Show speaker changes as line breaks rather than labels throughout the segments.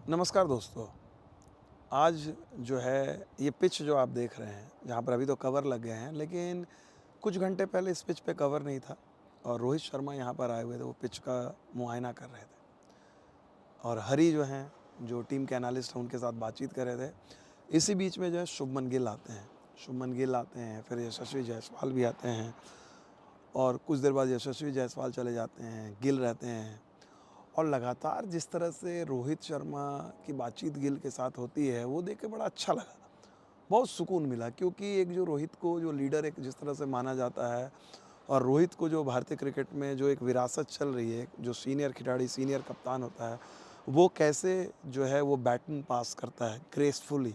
नमस्कार दोस्तों। आज जो है ये पिच जो आप देख रहे हैं, जहाँ पर अभी तो कवर लग गए हैं, लेकिन कुछ घंटे पहले इस पिच पे कवर नहीं था और रोहित शर्मा यहाँ पर आए हुए थे, वो पिच का मुआयना कर रहे थे। और हरी जो हैं, जो टीम के एनालिस्ट हैं, उनके साथ बातचीत कर रहे थे। इसी बीच में जो है शुभमन गिल आते हैं। शुभमन गिल आते हैं, फिर यशस्वी जायसवाल भी आते हैं और कुछ देर बाद यशस्वी जायसवाल चले जाते हैं, गिल रहते हैं। और लगातार जिस तरह से रोहित शर्मा की बातचीत गिल के साथ होती है, वो देख के बड़ा अच्छा लगा। बहुत सुकून मिला, क्योंकि एक जो रोहित को जो लीडर एक जिस तरह से माना जाता है और रोहित को जो भारतीय क्रिकेट में जो एक विरासत चल रही है, जो सीनियर खिलाड़ी, सीनियर कप्तान होता है, वो कैसे जो है वो बैटन पास करता है ग्रेसफुली,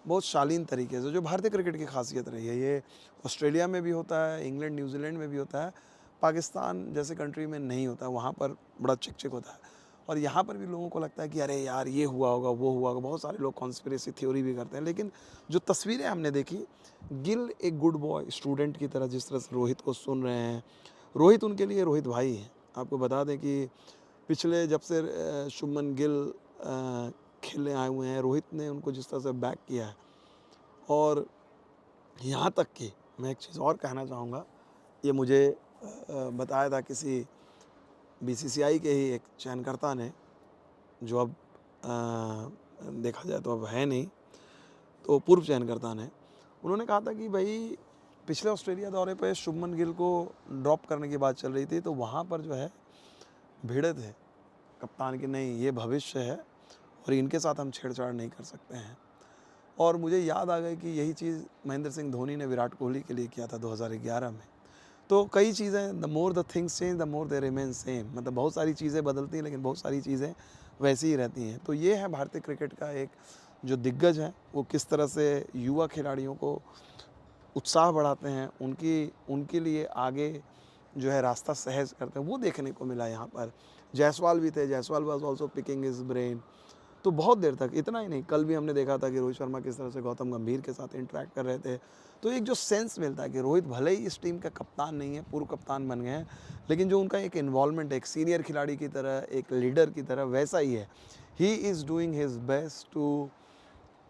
बहुत शालीन तरीके से, जो भारतीय क्रिकेट की खासियत रही है। ये ऑस्ट्रेलिया में भी होता है, इंग्लैंड न्यूजीलैंड में भी होता है, पाकिस्तान जैसे कंट्री में नहीं होता, वहाँ पर बड़ा चिक-चिक होता है। और यहाँ पर भी लोगों को लगता है कि अरे यार ये हुआ होगा, वो हुआ होगा, बहुत सारे लोग कॉन्स्पिरेसी थ्योरी भी करते हैं। लेकिन जो तस्वीरें हमने देखी, गिल एक गुड बॉय स्टूडेंट की तरह जिस तरह से रोहित को सुन रहे हैं, रोहित उनके लिए रोहित भाई हैं। आपको बता दें कि पिछले जब से शुभमन गिल खेलने आए हुए हैं, रोहित ने उनको जिस तरह से बैक किया है। और यहाँ तक कि मैं एक चीज़ और कहना चाहूँगा, ये मुझे बताया था किसी बीसीसीआई के ही एक चयनकर्ता ने, जो अब देखा जाए तो अब है नहीं, तो पूर्व चयनकर्ता ने, उन्होंने कहा था कि भाई पिछले ऑस्ट्रेलिया दौरे पे शुभमन गिल को ड्रॉप करने की बात चल रही थी, तो वहाँ पर जो है भिड़े थे कप्तान की, नहीं ये भविष्य है और इनके साथ हम छेड़छाड़ नहीं कर सकते हैं। और मुझे याद आ गई कि यही चीज़ महेंद्र सिंह धोनी ने विराट कोहली के लिए किया था 2011 में। तो कई चीज़ें, the more the things change the more they remain same, मतलब बहुत सारी चीज़ें बदलती हैं लेकिन बहुत सारी चीज़ें वैसी ही रहती हैं। तो ये है भारतीय क्रिकेट का एक जो दिग्गज है, वो किस तरह से युवा खिलाड़ियों को उत्साह बढ़ाते हैं, उनके लिए आगे जो है रास्ता सहज करते हैं, वो देखने को मिला यहाँ पर। जायसवाल भी थे, Jaiswal was also picking his brain. तो बहुत देर तक, इतना ही नहीं, कल भी हमने देखा था कि रोहित शर्मा किस तरह से गौतम गंभीर के साथ इंटरेक्ट कर रहे थे। तो एक जो सेंस मिलता है कि रोहित भले ही इस टीम का कप्तान नहीं है, पूर्व कप्तान बन गए हैं, लेकिन जो उनका एक इन्वॉल्वमेंट है, एक सीनियर खिलाड़ी की तरह, एक लीडर की तरह, वैसा ही है। He is doing his best to,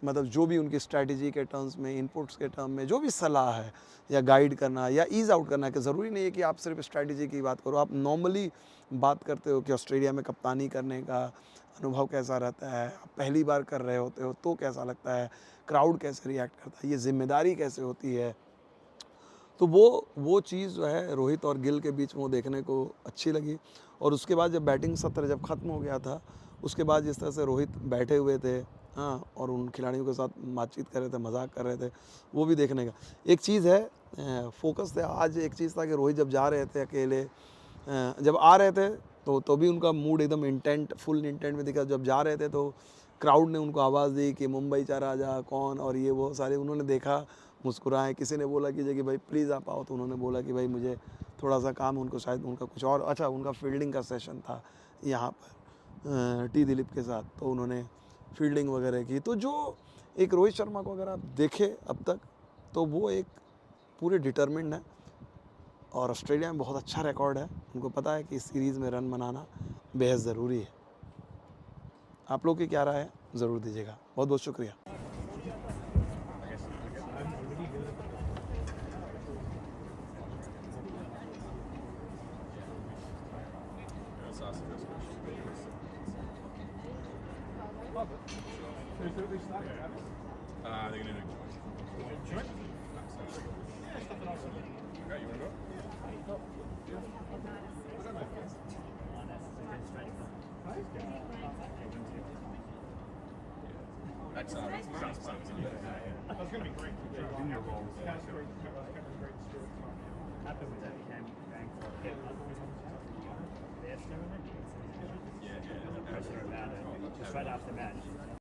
मतलब जो भी उनकी स्ट्रैटेजी के टर्म्स में, इनपुट्स के टर्म में जो भी सलाह है, या गाइड करना या ईज़ आउट करना, कि ज़रूरी नहीं है कि आप सिर्फ स्ट्रैटेजी की बात करो, आप नॉर्मली बात करते हो कि ऑस्ट्रेलिया में कप्तानी करने का अनुभव कैसा रहता है, आप पहली बार कर रहे होते हो तो कैसा लगता है, क्राउड कैसे रिएक्ट करता है, ये जिम्मेदारी कैसे होती है। तो वो चीज़ जो है रोहित और गिल के बीच में वो देखने को अच्छी लगी। और उसके बाद जब बैटिंग सत्र जब ख़त्म हो गया था, उसके बाद जिस तरह से रोहित बैठे हुए थे, हाँ, और उन खिलाड़ियों के साथ बातचीत कर रहे थे, मजाक कर रहे थे, वो भी देखने का एक चीज़ है। फोकस थे आज, एक चीज़ था कि रोहित जब जा रहे थे अकेले, जब आ रहे थे तो भी उनका मूड एकदम इंटेंट, फुल इंटेंट में दिखा। जब जा रहे थे तो क्राउड ने उनको आवाज़ दी कि मुंबई चा राजा कौन, और ये वो सारे उन्होंने देखा, मुस्कुराए। किसी ने बोला कि भाई प्लीज़ आप आओ, तो उन्होंने बोला कि भाई मुझे थोड़ा सा काम, उनको शायद उनका कुछ और, अच्छा उनका फील्डिंग का सेशन था यहाँ पर टी दिलीप के साथ, तो उन्होंने फील्डिंग वगैरह की। तो जो एक रोहित शर्मा को अगर आप देखें अब तक, तो वो एक पूरे डिटर्मिन्ड है और ऑस्ट्रेलिया में बहुत अच्छा रिकॉर्ड है। उनको पता है कि इस सीरीज़ में रन बनाना बेहद ज़रूरी है। आप लोग की क्या राय है, ज़रूर दीजिएगा। बहुत बहुत शुक्रिया।
They're gonna do joint. Okay, you wanna go? That's gonna be great. Junior roles. That's great.
Happy with that cam bank for the pressure about it. Just right after match.